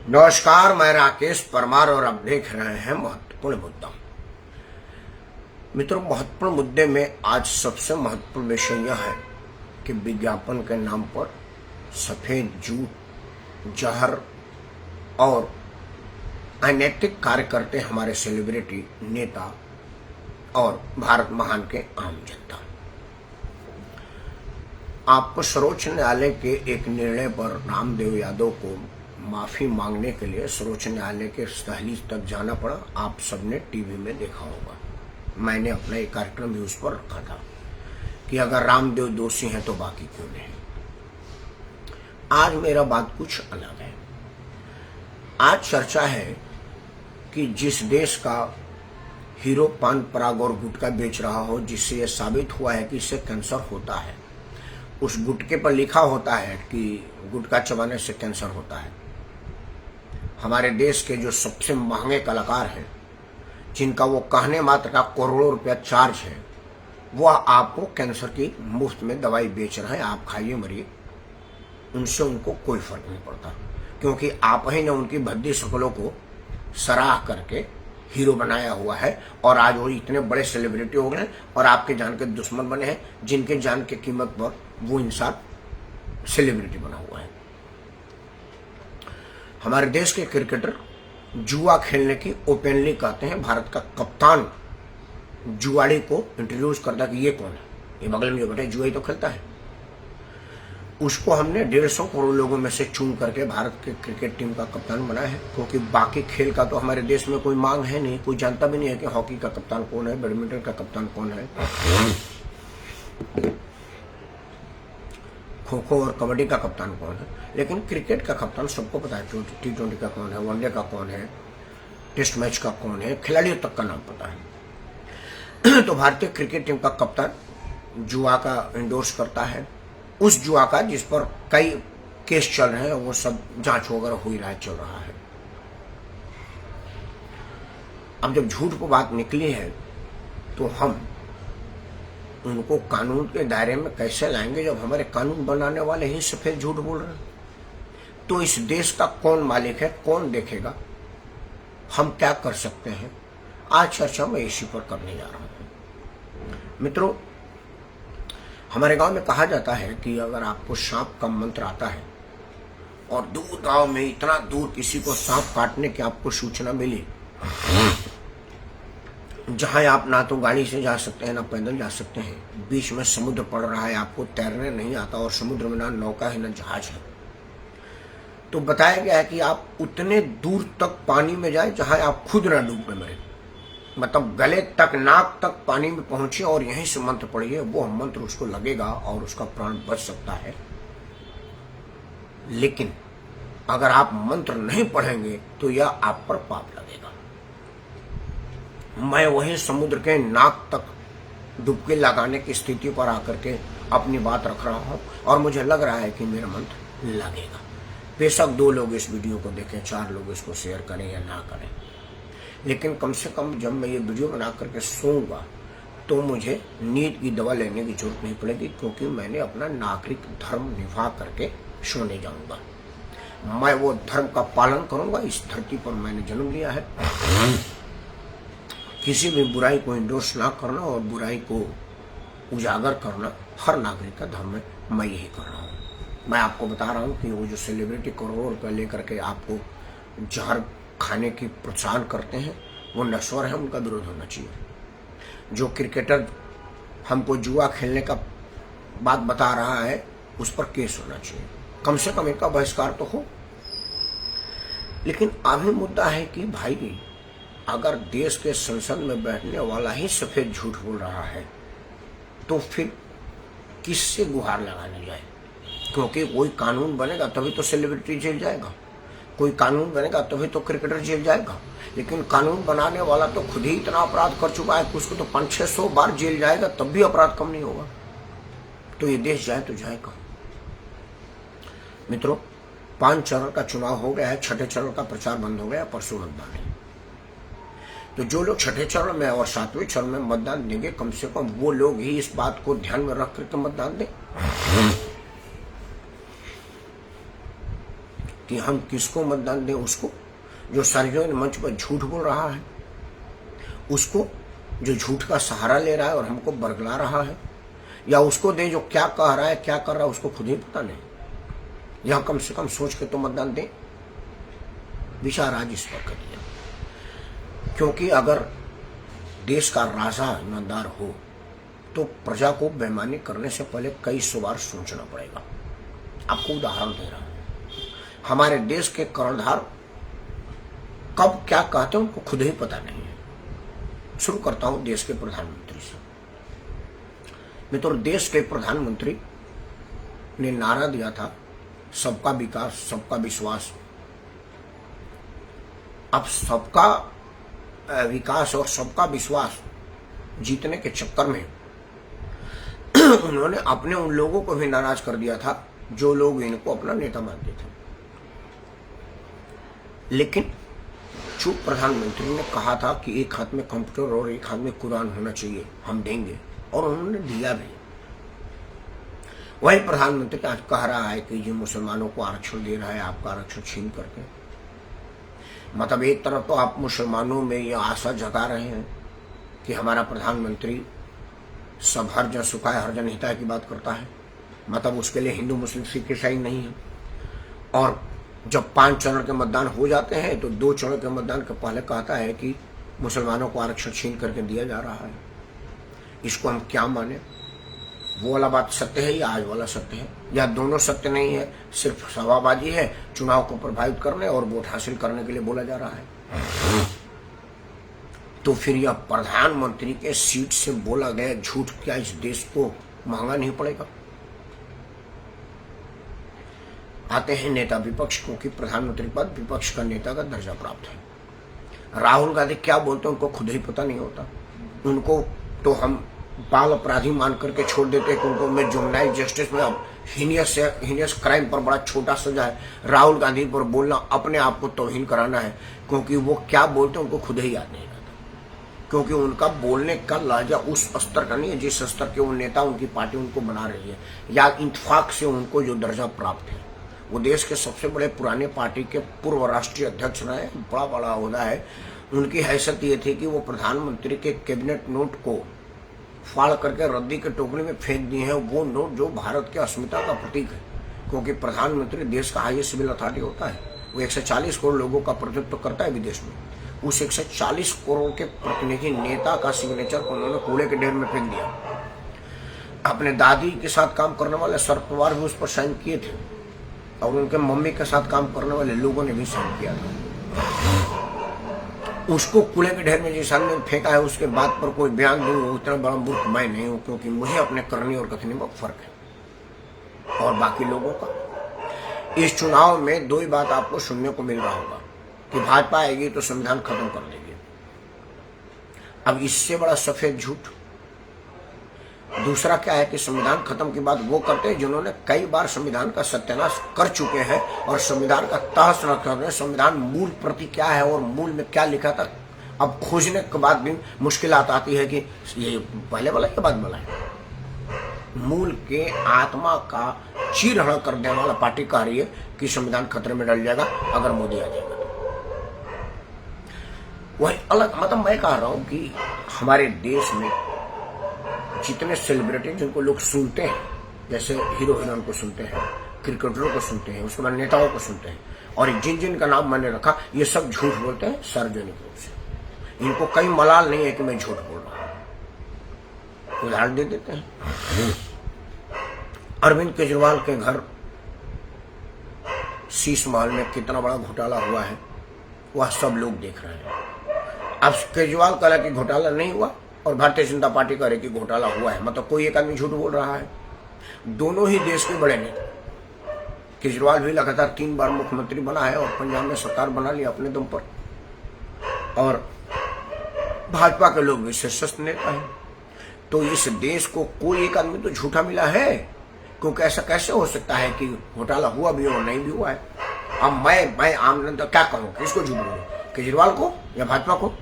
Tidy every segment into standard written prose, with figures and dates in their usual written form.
नमस्कार, मैं राकेश परमार और आप देख रहे हैं महत्वपूर्ण मुद्दा। मित्रों, महत्वपूर्ण मुद्दे में आज सबसे महत्वपूर्ण विषय यह है कि विज्ञापन के नाम पर सफेद झूठ, जहर और अनैतिक कार्य करते हमारे सेलिब्रिटी, नेता और भारत महान के आम जनता। आपको सर्वोच्च न्यायालय के एक निर्णय पर रामदेव यादव को माफी मांगने के लिए सर्वोच्च न्यायालय के दहलीज तक जाना पड़ा। आप सबने टीवी में देखा होगा। मैंने अपना एक कार्यक्रम भी उस पर रखा था कि अगर रामदेव दोषी हैं तो बाकी क्यों नहीं। आज मेरा बात कुछ अलग है। आज चर्चा है कि जिस देश का हीरो पान पराग और गुटखा बेच रहा हो, जिससे यह साबित हुआ है कि इससे कैंसर होता है, उस गुटखे पर लिखा होता है कि गुटखा चबाने से कैंसर होता है। हमारे देश के जो सबसे महंगे कलाकार हैं, जिनका वो कहने मात्र का करोड़ों रुपया चार्ज है, वह आपको कैंसर की मुफ्त में दवाई बेच रहे हैं। आप खाइए, मरिए, उनसे उनको कोई फर्क नहीं पड़ता, क्योंकि आप ही ने उनकी भद्दी शक्लों को सराह करके हीरो बनाया हुआ है। और आज वो इतने बड़े सेलिब्रिटी हो गए और आपके जान के दुश्मन बने हैं, जिनके जान की कीमत पर वो इंसान सेलिब्रिटी बना हुआ है। हमारे देश के क्रिकेटर जुआ खेलने की ओपनली कहते हैं। भारत का कप्तान जुआड़ी को इंट्रोड्यूस करता कि ये कौन है, ये बगल में जो बैठे जुआ ही तो खेलता है। उसको हमने 150 करोड़ लोगों में से चुन करके भारत के क्रिकेट टीम का कप्तान बनाया है, क्योंकि बाकी खेल का तो हमारे देश में कोई मांग है नहीं। कोई जानता भी नहीं है कि हॉकी का कप्तान कौन है, बैडमिंटन का कप्तान कौन है, खो खो और कबड्डी का कप्तान कौन है। लेकिन क्रिकेट का कप्तान सबको पता है। T20 का कौन है, वनडे का कौन है, टेस्ट मैच का कौन है, खिलाड़ियों तक का नाम पता है। तो भारतीय क्रिकेट टीम का कप्तान जुआ का इंडोर्स करता है। उस जुआ का जिस पर कई केस चल रहे हैं, वो सब जांच वगैरह हो ही रहा है, चल रहा है। अब जब झूठ पर बात निकली है तो हम उनको कानून के दायरे में कैसे लाएंगे, जब हमारे कानून बनाने वाले ही सफेद झूठ बोल रहे हैं। तो इस देश का कौन मालिक है, कौन देखेगा, हम क्या कर सकते हैं, आज चर्चा मैं इसी पर करने जा रहा हूं। मित्रों, हमारे गांव में कहा जाता है कि अगर आपको सांप का मंत्र आता है और दूर गांव में इतना दूर किसी को सांप काटने की आपको सूचना मिली, जहां आप ना तो गाड़ी से जा सकते हैं ना पैदल जा सकते हैं, बीच में समुद्र पड़ रहा है, आपको तैरने नहीं आता और समुद्र में ना नौका है ना जहाज है, तो बताया गया है कि आप उतने दूर तक पानी में जाए जहां आप खुद ना डूब में मरे। मतलब गले तक, नाक तक पानी में पहुंचे और यहीं से मंत्र पढ़िए, वो मंत्र उसको लगेगा और उसका प्राण बच सकता है। लेकिन अगर आप मंत्र नहीं पढ़ेंगे तो यह आप पर पाप लगेगा। मैं वहीं समुद्र के नाक तक डुबकी लगाने की स्थिति पर आकर के अपनी बात रख रहा हूं और मुझे लग रहा है कि मेरा मंत्र लगेगा। बेशक 2 लोग इस वीडियो को देखें, 4 लोग इसको शेयर करें या ना करें, लेकिन कम से कम जब मैं ये वीडियो बना करके सोऊंगा तो मुझे नींद की दवा लेने की जरूरत नहीं पड़ेगी, क्योंकि मैंने अपना नागरिक धर्म निभा करके सोने जाऊंगा। मैं वो धर्म का पालन करूंगा। इस धरती पर मैंने जन्म लिया है। किसी भी बुराई को इंडोर्स ना करना और बुराई को उजागर करना हर नागरिक का धर्म है। मैं यही कर रहा हूँ। मैं आपको बता रहा हूँ कि वो जो सेलिब्रिटी करोड़ों रुपये लेकर के आपको जहर खाने की प्रोत्साहन करते हैं, वो नश्वर है, उनका विरोध होना चाहिए। जो क्रिकेटर हमको जुआ खेलने का बात बता रहा है, उस पर केस होना चाहिए, कम से कम इनका बहिष्कार तो हो। लेकिन अभी मुद्दा है कि भाई, अगर देश के संसद में बैठने वाला ही सफेद झूठ बोल रहा है तो फिर किससे गुहार लगाने जाए? क्योंकि कोई कानून बनेगा तभी तो सेलिब्रिटी जेल जाएगा, कोई कानून बनेगा तभी तो क्रिकेटर जेल जाएगा। लेकिन कानून बनाने वाला तो खुद ही इतना अपराध कर चुका है कि उसको तो 500-600 बार जेल जाएगा, तब भी अपराध कम नहीं होगा। तो ये देश जाए तो जाए कहाँ? मित्रों, 5 चरण का चुनाव हो गया है, 6ठे चरण का प्रचार बंद हो गया, परसों मतदान है। तो जो लोग 6ठे चरण में और 7वें चरण में मतदान देंगे, कम से कम वो लोग ही इस बात को ध्यान में रख करके मतदान दें। कि हम किसको मतदान दें, उसको जो सार्वजनिक मंच पर झूठ बोल रहा है, उसको जो झूठ का सहारा ले रहा है और हमको बरगला रहा है, या उसको दें जो क्या कह रहा है क्या कर रहा है उसको खुद ही पता नहीं। यह कम से कम सोच के तो मतदान दें। विचार आज इस पर करिए, क्योंकि अगर देश का राजा ईमानदार हो तो प्रजा को बेईमानी करने से पहले कई सौ बार सोचना पड़ेगा। आपको उदाहरण दे रहा हूं, हमारे देश के कर्णधार कब क्या कहते हैं उनको खुद ही पता नहीं है। शुरू करता हूं देश के प्रधानमंत्री से। मित्रों, देश के प्रधानमंत्री ने नारा दिया था सबका विकास सबका विश्वास। अब सबका विकास और सबका विश्वास जीतने के चक्कर में उन्होंने अपने उन लोगों को भी नाराज कर दिया था जो लोग इनको अपना नेता मानते थे। लेकिन चूंकि प्रधानमंत्री ने कहा था कि एक हाथ में कंप्यूटर और एक हाथ में कुरान होना चाहिए, हम देंगे, और उन्होंने दिया भी। वही प्रधानमंत्री आज कह रहा है कि जो मुसलमानों को आरक्षण दे रहा है आपका आरक्षण छीन करके। मतलब एक तरफ तो आप मुसलमानों में ये आशा जगा रहे हैं कि हमारा प्रधानमंत्री सब हर जन सुखाए हर जन हिताय की बात करता है, मतलब उसके लिए हिंदू मुस्लिम सिख ईसाई नहीं है। और जब 5 चरण के मतदान हो जाते हैं तो 2 चरण के मतदान के पहले कहता है कि मुसलमानों को आरक्षण छीन करके दिया जा रहा है। इसको हम क्या माने? वो वाला बात सत्य है या आज वाला सत्य है, या दोनों सत्य नहीं है, सिर्फ सवाबाजी है, चुनाव को प्रभावित करने और वोट हासिल करने के लिए बोला जा रहा है। तो फिर यह प्रधानमंत्री के सीट से बोला गया झूठ क्या इस देश को महंगा नहीं पड़ेगा? आते हैं नेता विपक्ष, क्योंकि प्रधानमंत्री पद विपक्ष का नेता का दर्जा प्राप्त है। राहुल गांधी क्या बोलते हैं उनको खुद ही पता नहीं होता। उनको तो हम बाल अपराधी मान करके छोड़ देते हैं कि उनको में जुवेनाइल जस्टिस में अब हीनियस क्राइम पर बड़ा छोटा सजा है। राहुल गांधी पर बोलना अपने आप को तौहीन कराना है, क्योंकि वो क्या बोलते हैं उनको खुद ही याद नहीं रहता। क्योंकि उनका बोलने का लहजा उस स्तर का नहीं है जिस स्तर के वो नेता उनकी पार्टी उनको बना रही है, या इत्तेफाक से उनको जो दर्जा प्राप्त है। वो देश के सबसे बड़े पुराने पार्टी के पूर्व राष्ट्रीय अध्यक्ष रहे, बड़ा ओहदा है। उनकी हैसियत ये थी कि वो प्रधानमंत्री के कैबिनेट नोट को फाड़ करके रद्दी के टोकरी में फेंक दिए हैं, वो नोट जो भारत के अस्मिता का प्रतीक है। क्योंकि प्रधानमंत्री देश का हाईएस्ट सिविल अथॉरिटी होता है, वो 140 करोड़ लोगों का प्रतिनिधित्व करता है विदेश में। उस 140 करोड़ के प्रतिनिधि नेता का सिग्नेचर उन्होंने कूड़े के ढेर में फेंक दिया। अपने दादी के साथ काम करने वाले शरद पवार भी उस पर साइन किए थे, और उनके मम्मी के साथ काम करने वाले लोगों ने भी साइन किया था। उसको कूड़े के ढेर में जिस आदमी फेंका है उसके बाद पर कोई बयान दूं, उतना बड़ा मूर्ख मैं नहीं हूं, क्योंकि मुझे अपने करने और कथनी में फर्क है और बाकी लोगों का। इस चुनाव में 2 ही बात आपको सुनने को मिल रहा होगा कि भाजपा आएगी तो संविधान खत्म कर देगी। अब इससे बड़ा सफेद झूठ दूसरा क्या है कि संविधान खत्म की बात वो करते हैं जिन्होंने कई बार संविधान का सत्यानाश कर चुके हैं और संविधान का तहस न कर। संविधान मूल प्रति क्या है और मूल में क्या लिखा था अब खोजने के बाद भी मुश्किलात आती है कि ये पहले वाला या बाद वाला है। मूल के आत्मा का चीरहरण कर देने वाला पार्टी कह रही है कि संविधान खतरे में डल जाएगा अगर मोदी आ जाएगा। वही अलग मतलब मैं कह रहा हूं कि हमारे देश में जितने सेलिब्रिटी जिनको लोग सुनते हैं, जैसे हीरो हीरोइन को सुनते हैं, क्रिकेटरों को सुनते हैं, उसके बाद नेताओं को सुनते हैं, और जिन जिन का नाम मैंने रखा ये सब झूठ बोलते हैं सार्वजनिक रूप से। इनको कई मलाल नहीं है कि मैं झूठ बोल रहा हूं। उदाहरण दे देते हैं, अरविंद केजरीवाल के घर शीश महल में कितना बड़ा घोटाला हुआ है वह सब लोग देख रहे हैं। अब केजरीवाल कहा कि घोटाला नहीं हुआ और भारतीय जनता पार्टी कह रही कि घोटाला हुआ है, मतलब कोई एक आदमी झूठ बोल रहा है। दोनों ही देश के बड़े नेता, केजरीवाल भी लगातार 3 बार मुख्यमंत्री बना है और पंजाब में सरकार बना ली अपने दम पर, और भाजपा के लोग भी शीर्षस्थ नेता है। तो इस देश को कोई एक आदमी तो झूठा मिला है, क्योंकि ऐसा कैसे हो सकता है कि घोटाला हुआ भी और नहीं भी हुआ है। अब मैं आम जनता क्या कहूँ, किसको झूठ बोलूं, केजरीवाल को या भाजपा को?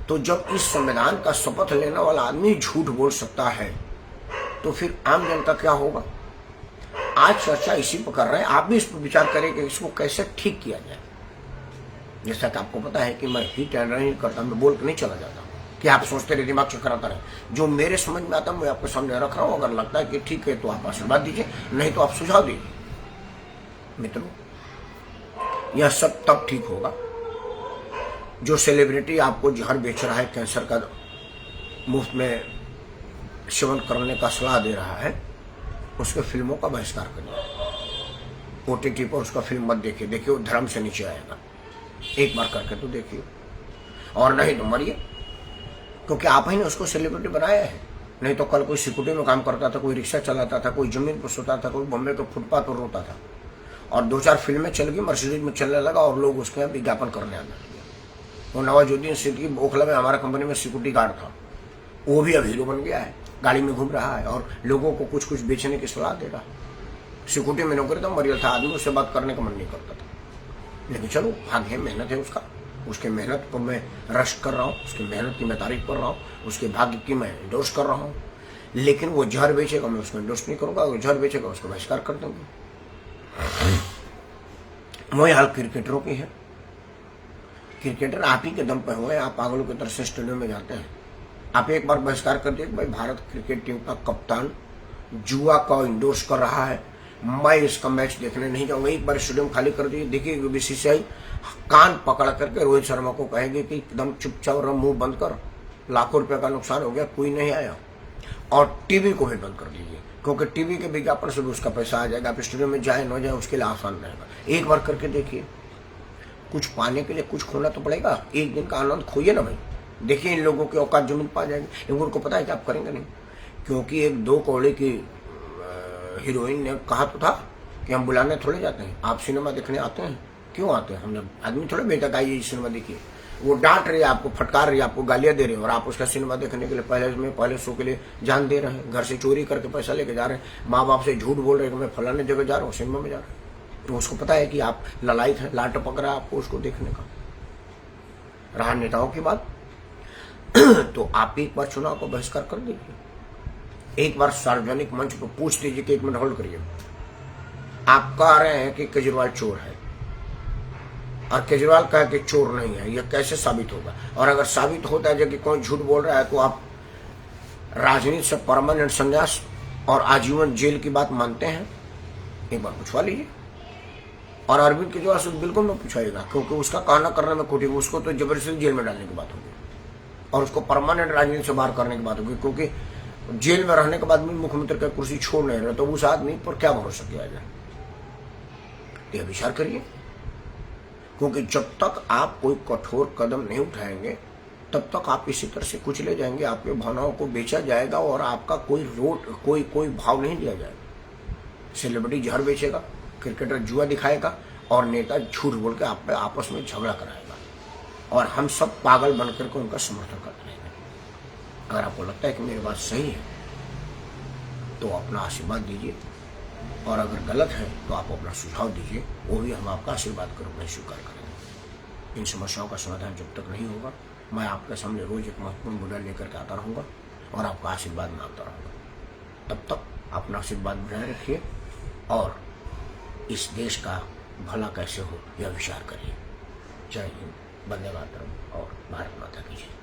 तो जब इस संविधान का शपथ लेने वाला आदमी झूठ बोल सकता है तो फिर आम जनता क्या होगा? आज चर्चा इसी पर कर रहे हैं। आप भी इस पर विचार करें कि इसको कैसे ठीक किया जाए। जैसा कि आपको पता है कि मैं हिट एंड रन नहीं करता, मैं बोल के नहीं चला जाता कि आप सोचते रहे, दिमाग से कराता रहे। जो मेरे समझ में आता है मैं आपके सामने रख रहा हूं। अगर लगता है कि ठीक है तो आप आशीर्वाद दीजिए, नहीं तो आप सुझाव दीजिए। मित्रों, यह सब तब ठीक होगा जो सेलिब्रिटी आपको जहर बेच रहा है, कैंसर का मुफ्त में सेवन करने का सलाह दे रहा है, उसके फिल्मों का बहिष्कार करिए। ओटीटी पर उसका फिल्म मत देखिए, देखिए वो धर्म से नीचे आएगा। एक बार करके तो देखिए, और नहीं तो मरिए, क्योंकि आप ही ने उसको सेलिब्रिटी बनाया है। नहीं तो कल कोई सिक्योरिटी में काम करता था, कोई रिक्शा चलाता था, कोई जमीन पर सोता था, कोई बॉम्बे के फुटपाथ पर रोता था, और 2-4 फिल्में चल गई, मर्सिडीज में चलने लगा और लोग उसके यहाँ विज्ञापन करने आने लगे। वो नवाजुद्दीन सिद्दीकी ओखला में हमारा कंपनी में सिक्योरिटी गार्ड था, वो भी अब हीरो बन गया है, गाड़ी में घूम रहा है और लोगों को कुछ कुछ बेचने की सलाह दे रहा है। सिक्योरिटी में नौकरी था, मरियल था आदमी, उससे बात करने का मन नहीं करता था। लेकिन चलो, भाग्य है, मेहनत है उसका, उसके मेहनत को मैं रश कर रहा हूँ, उसकी मेहनत की मैं तारीफ कर रहा हूँ, उसके भाग्य की मैं इंडोर्स कर रहा हूँ। लेकिन वो जहर बेचेगा, मैं उसको इंडोर्स नहीं करूंगा। वो जहर बेचेगा, उसको बहिष्कार कर दूंगा। वही हाल क्रिकेटरों की है। क्रिकेटर आप ही के दम पे हुए, आप पागलों की तरह से स्टेडियम में जाते हैं। आप एक बार बहिष्कार कर दिए भाई, भारत क्रिकेट टीम का कप्तान जुआ का इंडोर्स कर रहा है, मैं इसका मैच देखने नहीं जाऊंगा। एक बार स्टेडियम खाली कर दिए, देखिए बीसीसीआई कान पकड़ करके रोहित शर्मा को कहेंगे कि एकदम चुपचाप रहो, मुंह बंद कर, लाखों रुपए का नुकसान हो गया, कोई नहीं आया। और टीवी को भी बंद कर दीजिए, क्योंकि टीवी के विज्ञापन से भी उसका पैसा आ जाएगा। आप स्टेडियम में जाए न जाए उसके लिए आसान रहेगा। एक बार करके देखिए, कुछ पाने के लिए कुछ खोना तो पड़ेगा। एक दिन का आनंद खोइए ना भाई, देखिए इन लोगों की औकात जमीन पा जाएगी। लेकिन उनको पता है कि आप करेंगे नहीं, क्योंकि एक 2 कौड़े की हीरोइन ने कहा तो था कि हम बुलाने थोड़े जाते हैं, आप सिनेमा देखने आते हैं। क्यों आते हैं? हमने आदमी थोड़े भेजा का ये सिनेमा देखिए। वो डांट रही है आपको, फटकार रही है आपको, गालियां दे रही है, और आप उसका सिनेमा देखने के लिए पहले शो के लिए जान दे रहे हैं। घर से चोरी करके पैसा लेके जा रहे हैं, माँ बाप से झूठ बोल रहे हैं कि मैं फलाने जगह जा रहा हूँ, सिनेमा में जा रहा हूँ। तो उसको पता है कि आप ललायत है, लाट पक रहा है आपको उसको देखने का। रहा नेताओं की बात, तो आप एक बार चुनाव को बहिष्कार कर दीजिए। एक बार सार्वजनिक मंच पर पूछ दीजिए कि 1 मिनट होल्ड करिए, आप कह रहे हैं कि केजरीवाल चोर है और केजरीवाल कहे कि चोर नहीं है, यह कैसे साबित होगा? और अगर साबित होता है कि कोई झूठ बोल रहा है तो आप राजनीति से परमानेंट संन्यास और आजीवन जेल की बात मानते हैं? एक बार पूछवा लीजिए। और अरविंद केजरीवाल से बिल्कुल मत पूछाइएगा, क्योंकि उसका कहना करने में खोटी, उसको तो जबरदस्ती जेल में डालने की बात होगी और उसको परमानेंट राजनीति से बाहर करने की बात होगी, क्योंकि जेल में रहने के बाद भी मुख्यमंत्री का कुर्सी छोड़ नहीं रहे, तो उस आदमी पर क्या भरोसा किया जाए? यह विचार करिए, क्योंकि जब तक आप कोई कठोर कदम नहीं उठाएंगे तब तक आप इसी तरह से कुचले जाएंगे, आपके भावनाओं को बेचा जाएगा और आपका कोई भाव नहीं दिया जाएगा। सेलिब्रिटी जहर बेचेगा, क्रिकेटर जुआ दिखाएगा और नेता झूठ बोल के आप आपस में झगड़ा कराएगा, और हम सब पागल बनकर के उनका समर्थन करते रहेंगे। अगर आपको लगता है कि मेरी बात सही है तो अपना आशीर्वाद दीजिए, और अगर गलत है तो आप अपना सुझाव दीजिए, वो भी हम आपका आशीर्वाद के रूप में स्वीकार करेंगे। इन समस्याओं का समाधान जब तक नहीं होगा, मैं आपके सामने रोज एक महत्वपूर्ण मुद्दा लेकर के आता रहूँगा और आपका आशीर्वाद मांगता रहूँगा। तब तक अपना आशीर्वाद बनाए रखिए और इस देश का भला कैसे हो यह विचार करिए। जय हिंद, वंदे मातरम और भारत माता की जय।